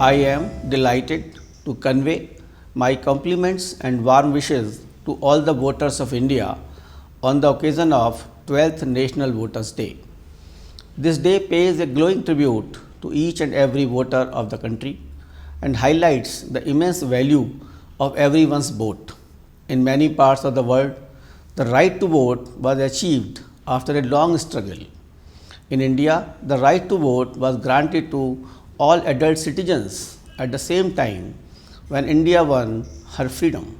I am delighted to convey my compliments and warm wishes to all the voters of India on the occasion of 12th National Voters' Day. This day pays a glowing tribute to each and every voter of the country and highlights the immense value of everyone's vote. In many parts of the world, the right to vote was achieved after a long struggle. In India, the right to vote was granted to all adult citizens at the same time when India won her freedom.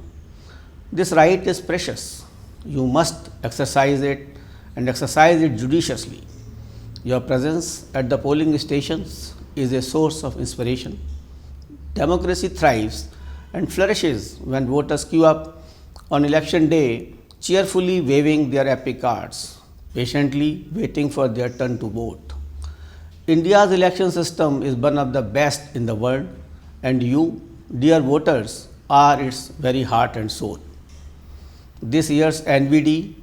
This right is precious. You must exercise it and exercise it judiciously. Your presence at the polling stations is a source of inspiration. Democracy thrives and flourishes when voters queue up on election day, cheerfully waving their epic cards, patiently waiting for their turn to vote. India's election system is one of the best in the world, and you, dear voters, are its very heart and soul. This year's NVD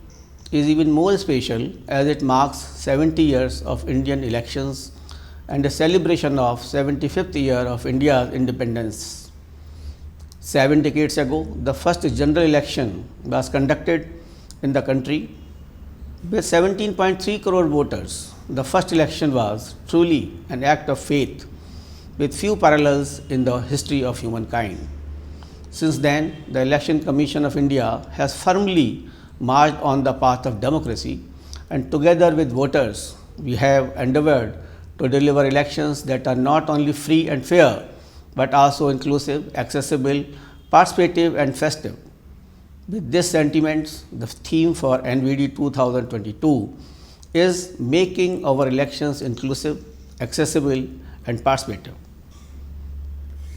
is even more special as it marks 70 years of Indian elections and a celebration of 75th year of India's independence. 7 decades ago, the first general election was conducted in the country with 17.3 crore voters. The first election was truly an act of faith with few parallels in the history of humankind. Since then, the Election Commission of India has firmly marched on the path of democracy, and together with voters, we have endeavored to deliver elections that are not only free and fair, but also inclusive, accessible, participative and festive. With these sentiments, the theme for NVD 2022 is making our elections inclusive, accessible and participative.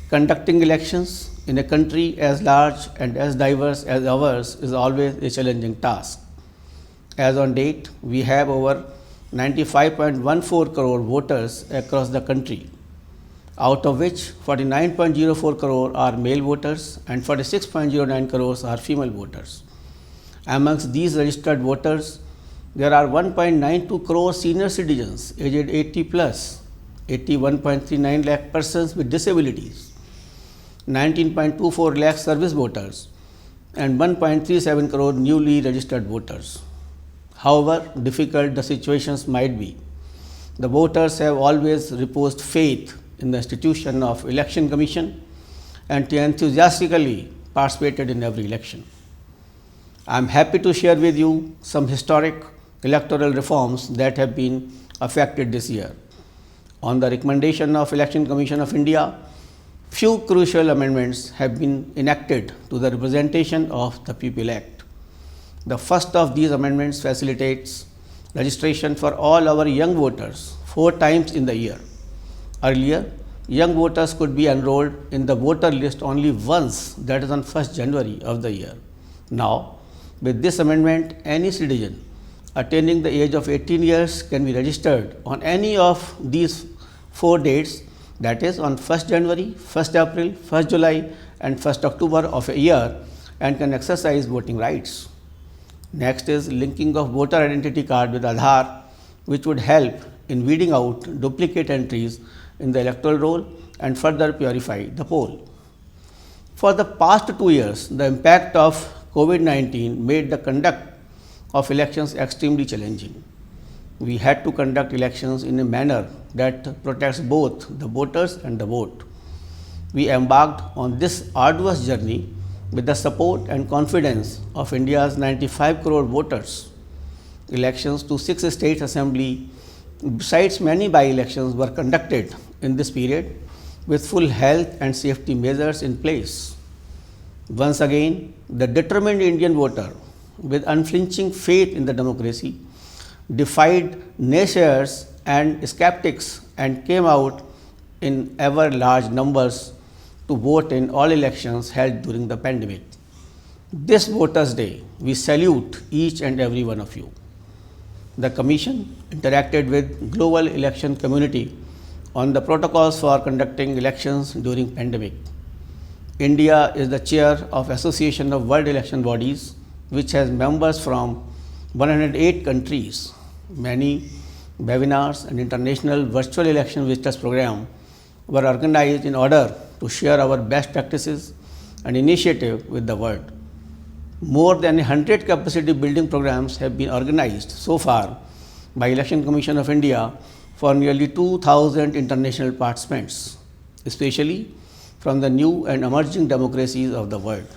Conducting elections in a country as large and as diverse as ours is always a challenging task. As on date, we have over 95.14 crore voters across the country, out of which 49.04 crore are male voters and 46.09 crores are female voters. Amongst these registered voters, there are 1.92 crore senior citizens aged 80 plus, 81.39 lakh persons with disabilities, 19.24 lakh service voters and 1.37 crore newly registered voters. However difficult the situations might be, the voters have always reposed faith in the institution of Election Commission and enthusiastically participated in every election. I am happy to share with you some historic electoral reforms that have been affected this year. On the recommendation of Election Commission of India, few crucial amendments have been enacted to the Representation of the People Act. The first of these amendments facilitates registration for all our young voters 4 times in the year. Earlier, young voters could be enrolled in the voter list only once, that is on 1st January of the year. Now, with this amendment, any citizen attaining the age of 18 years can be registered on any of these 4 dates, that is on 1st January, 1st April, 1st July and 1st October of a year, and can exercise voting rights. Next is linking of voter identity card with Aadhaar, which would help in weeding out duplicate entries in the electoral roll and further purify the poll. For the past 2 years, the impact of COVID-19 made the conduct of elections extremely challenging. We had to conduct elections in a manner that protects both the voters and the vote. We embarked on this arduous journey with the support and confidence of India's 95 crore voters. Elections to 6 state assembly, besides many by-elections, were conducted in this period with full health and safety measures in place. Once again, the determined Indian voter, with unflinching faith in the democracy, defied naysayers and skeptics and came out in ever large numbers to vote in all elections held during the pandemic. This Voters' Day, we salute each and every one of you. The Commission interacted with global election community on the protocols for conducting elections during pandemic. India is the chair of Association of World Election Bodies, which has members from 108 countries. Many webinars and international virtual election visitors program were organized in order to share our best practices and initiative with the world. More than 100 capacity building programs have been organized so far by Election Commission of India for nearly 2,000 international participants, especially from the new and emerging democracies of the world.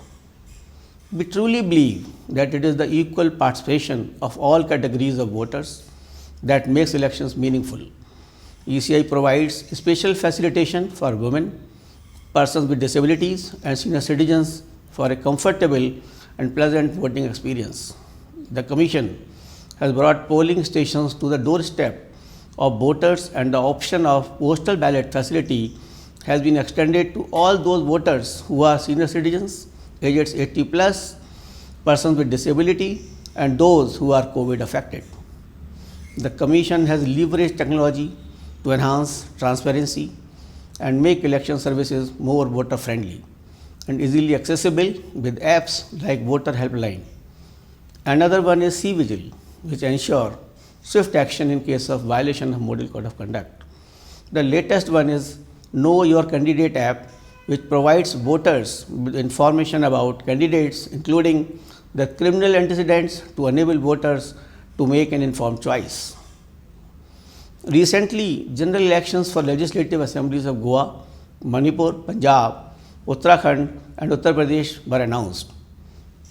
We truly believe that it is the equal participation of all categories of voters that makes elections meaningful. ECI provides special facilitation for women, persons with disabilities, and senior citizens for a comfortable and pleasant voting experience. The Commission has brought polling stations to the doorstep of voters, and the option of postal ballot facility has been extended to all those voters who are senior citizens, aged 80 plus, persons with disability, and those who are COVID affected. The Commission has leveraged technology to enhance transparency and make election services more voter friendly and easily accessible with apps like Voter Helpline. Another one is C-Vigil, which ensure swift action in case of violation of Model Code of Conduct. The latest one is Know Your Candidate app, which provides voters with information about candidates, including the criminal antecedents, to enable voters to make an informed choice. Recently, general elections for legislative assemblies of Goa, Manipur, Punjab, Uttarakhand, and Uttar Pradesh were announced.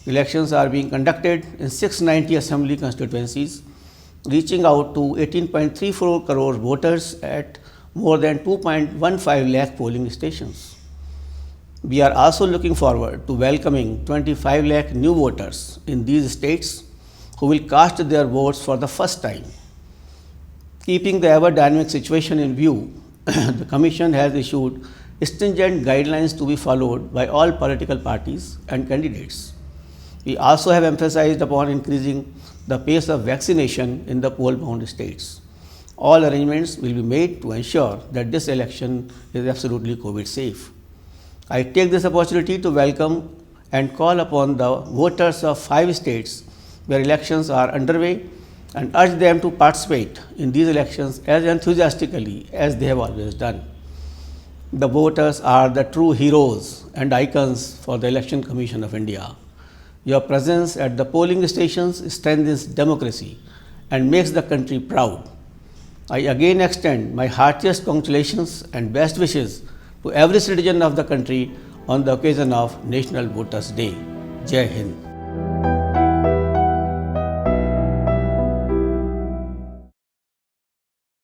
Elections are being conducted in 690 assembly constituencies, reaching out to 18.34 crore voters at more than 2.15 lakh polling stations. We are also looking forward to welcoming 25 lakh new voters in these states who will cast their votes for the first time. Keeping the ever-dynamic situation in view, the Commission has issued stringent guidelines to be followed by all political parties and candidates. We also have emphasized upon increasing the pace of vaccination in the poll-bound states. All arrangements will be made to ensure that this election is absolutely COVID safe. I take this opportunity to welcome and call upon the voters of 5 states where elections are underway and urge them to participate in these elections as enthusiastically as they have always done. The voters are the true heroes and icons for the Election Commission of India. Your presence at the polling stations strengthens democracy and makes the country proud. I again extend my heartiest congratulations and best wishes to every citizen of the country on the occasion of National Voters' Day. Jai Hind.